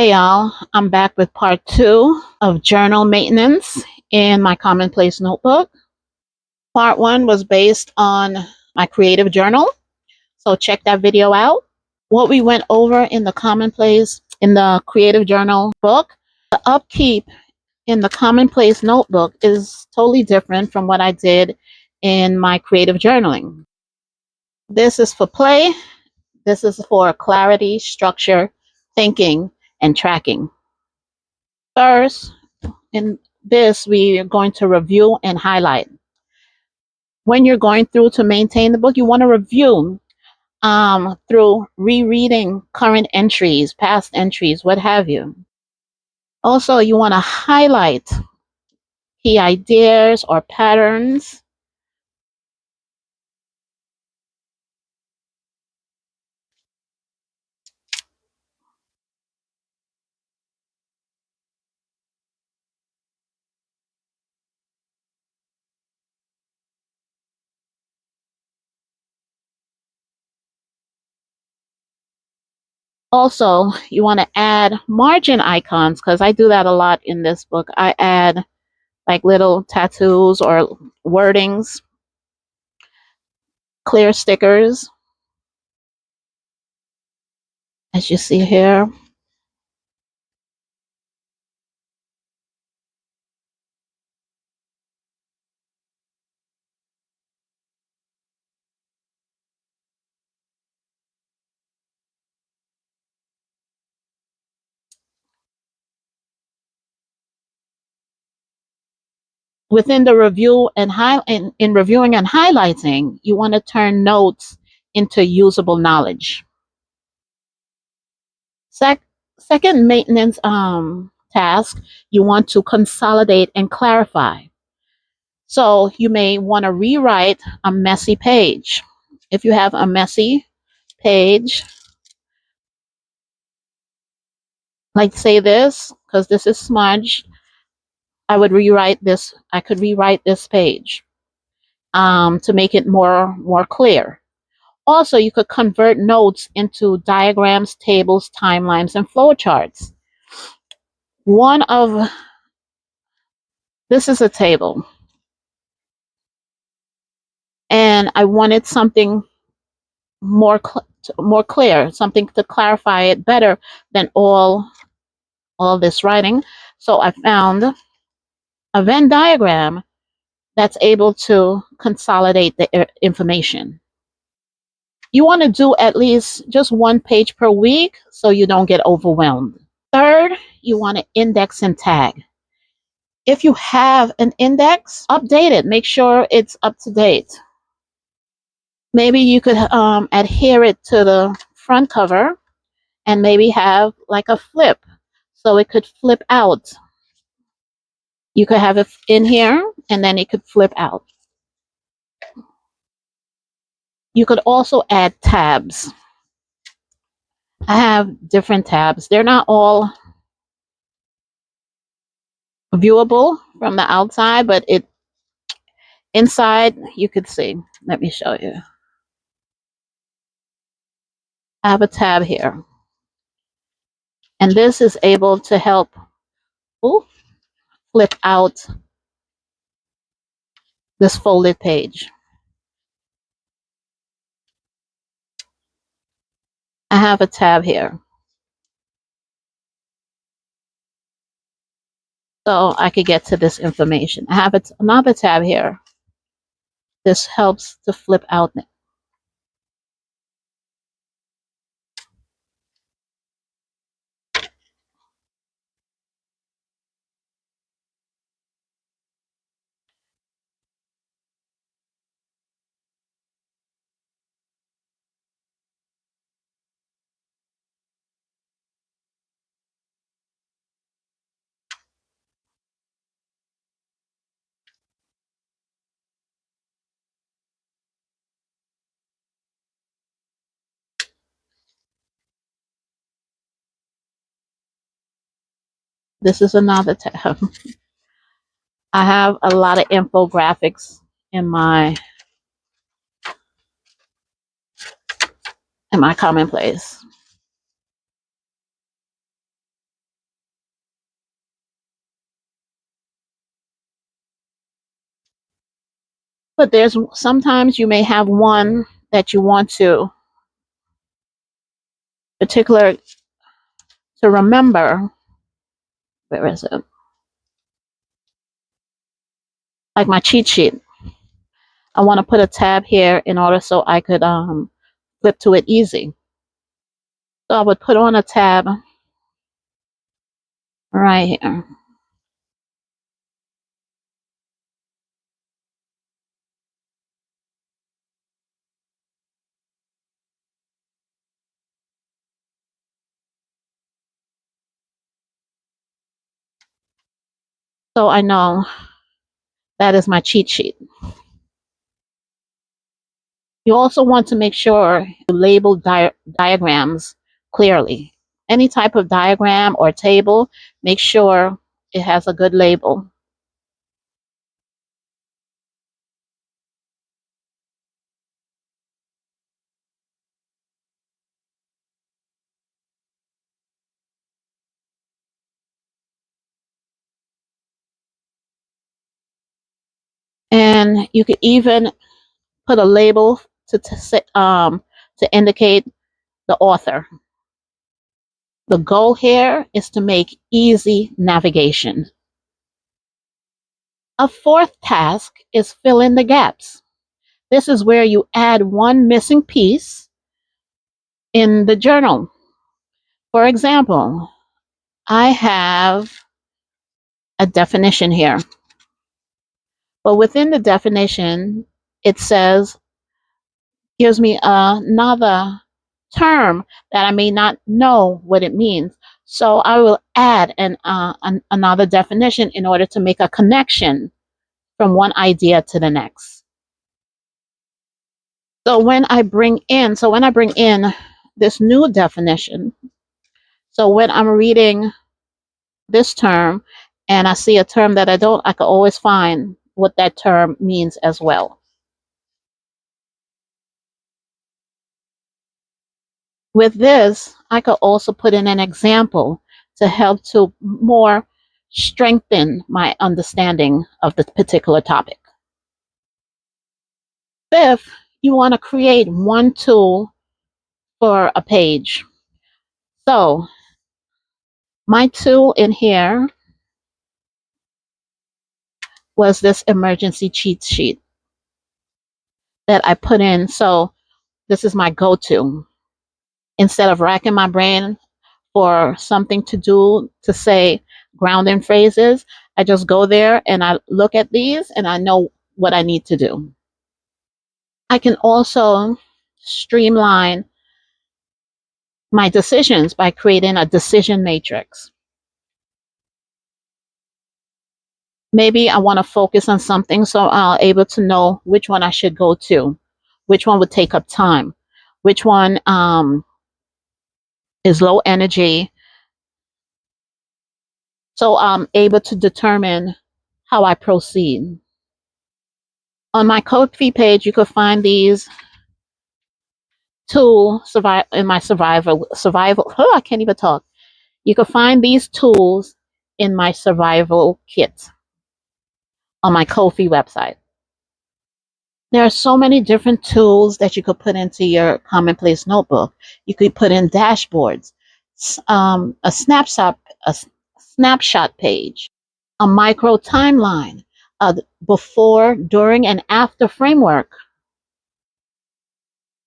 Hey y'all, I'm back with part 2 of journal maintenance in my commonplace notebook. Part 1 was based on my creative journal, so check that video out. What we went over in the commonplace in the creative journal book, the upkeep in the commonplace notebook is totally different from what I did in my creative journaling. This is for play, this is for clarity, structure, thinking, and tracking. First, in this, we are going to review and highlight. When you're going through to maintain the book, you want to review through rereading current entries, past entries, what have you. Also, you want to highlight key ideas or patterns. Also, you want to add margin icons because I do that a lot in this book. I add like little tattoos or wordings, clear stickers, as you see here. Within the review and in reviewing and highlighting, you want to turn notes into usable knowledge. Second maintenance task, you want to consolidate and clarify. So you may want to rewrite a messy page. If you have a messy page, like say this, because this is smudged, I could rewrite this page to make it more clear. Also, you could convert notes into diagrams, tables, timelines, and flowcharts. This is a table, and I wanted something more clear, something to clarify it better than all this writing. So I found a Venn diagram that's able to consolidate the information. You want to do at least just one page per week so you don't get overwhelmed. Third, you want to index and tag. If you have an index, update it. Make sure it's up to date. Maybe you could adhere it to the front cover and maybe have like a flip so it could flip out. You could have it in here and then it could flip out. You could also add tabs. I have different tabs. They're not all viewable from the outside, but inside you could see. Let me show you. I have a tab here. And this is able to help flip out this folded page. I have a tab here. So I could get to this information. I have another tab here. This helps to flip out. This is another tab. I have a lot of infographics in my commonplace. But there's sometimes you may have one that you want to particular to remember. Where is it? Like my cheat sheet. I want to put a tab here in order so I could flip to it easy. So I would put on a tab right here. So I know that is my cheat sheet. You also want to make sure you label diagrams clearly. Any type of diagram or table, make sure it has a good label. And you could even put a label to indicate the author. The goal here is to make easy navigation. A fourth task is fill in the gaps. This is where you add one missing piece in the journal. For example, I have a definition here, but within the definition, it says, gives me another term that I may not know what it means. So I will add another definition in order to make a connection from one idea to the next. So when I bring in this new definition, so when I'm reading this term and I see a term that I can always find what that term means as well. With this, I could also put in an example to help to more strengthen my understanding of the particular topic. Fifth, you want to create one tool for a page. So my tool in here was this emergency cheat sheet that I put in. So this is my go-to. Instead of racking my brain for something to do to say grounding phrases, I just go there and I look at these and I know what I need to do. I can also streamline my decisions by creating a decision matrix. Maybe I want to focus on something, so I'll able to know which one I should go to, which one would take up time, which one is low energy. So I'm able to determine how I proceed. On my Ko-fi page, you could find these tools in my survival. Oh, I can't even talk. You can find these tools in my survival kit on my Ko-fi website. There are so many different tools that you could put into your commonplace notebook. You could put in dashboards, a snapshot page, a micro timeline, a before, during, and after framework.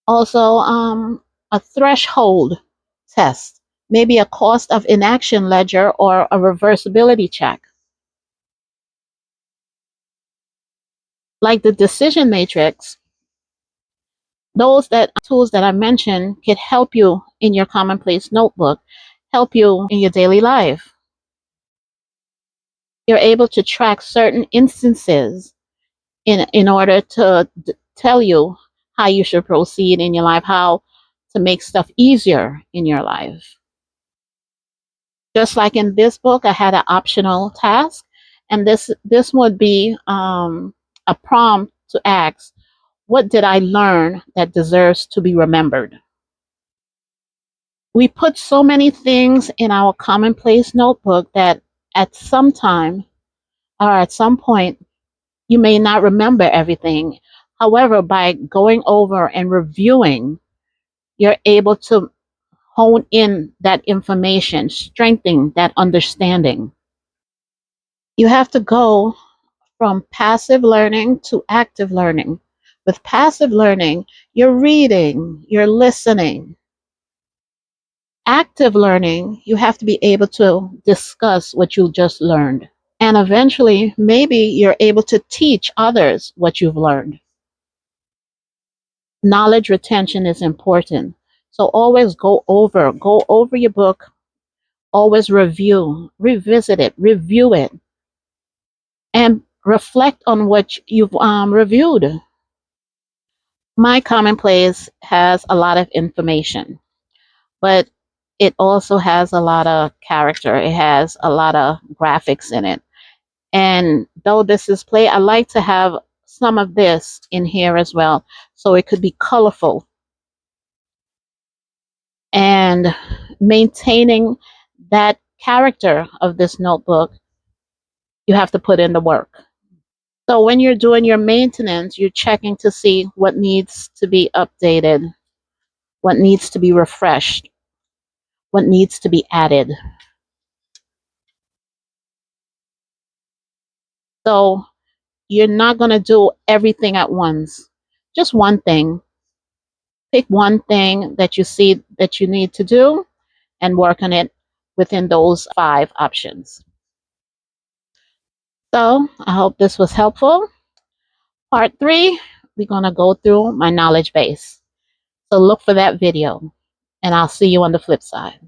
Also, a threshold test, maybe a cost of inaction ledger or a reversibility check. Like the decision matrix, those tools that I mentioned could help you in your commonplace notebook, help you in your daily life. You're able to track certain instances in order to tell you how you should proceed in your life, how to make stuff easier in your life. Just like in this book, I had an optional task, and this would be a prompt to ask, what did I learn that deserves to be remembered? We put so many things in our commonplace notebook that at some time or at some point, you may not remember everything, However, by going over and reviewing, you're able to hone in that information, strengthen that understanding. You have to go from passive learning to active learning. With passive learning, you're reading, you're listening. Active learning, you have to be able to discuss what you just learned. And eventually, maybe you're able to teach others what you've learned. Knowledge retention is important. So always go over your book, always review, revisit it, review it, and reflect on what you've reviewed. My commonplace has a lot of information, but it also has a lot of character. It has a lot of graphics in it. And though this is play, I like to have some of this in here as well. So it could be colorful and maintaining that character of this notebook, you have to put in the work. So when you're doing your maintenance, you're checking to see what needs to be updated, what needs to be refreshed, what needs to be added. So you're not going to do everything at once. Just one thing. Pick one thing that you see that you need to do and work on it within those 5 options. So I hope this was helpful. Part 3, we're going to go through my knowledge base. So look for that video, and I'll see you on the flip side.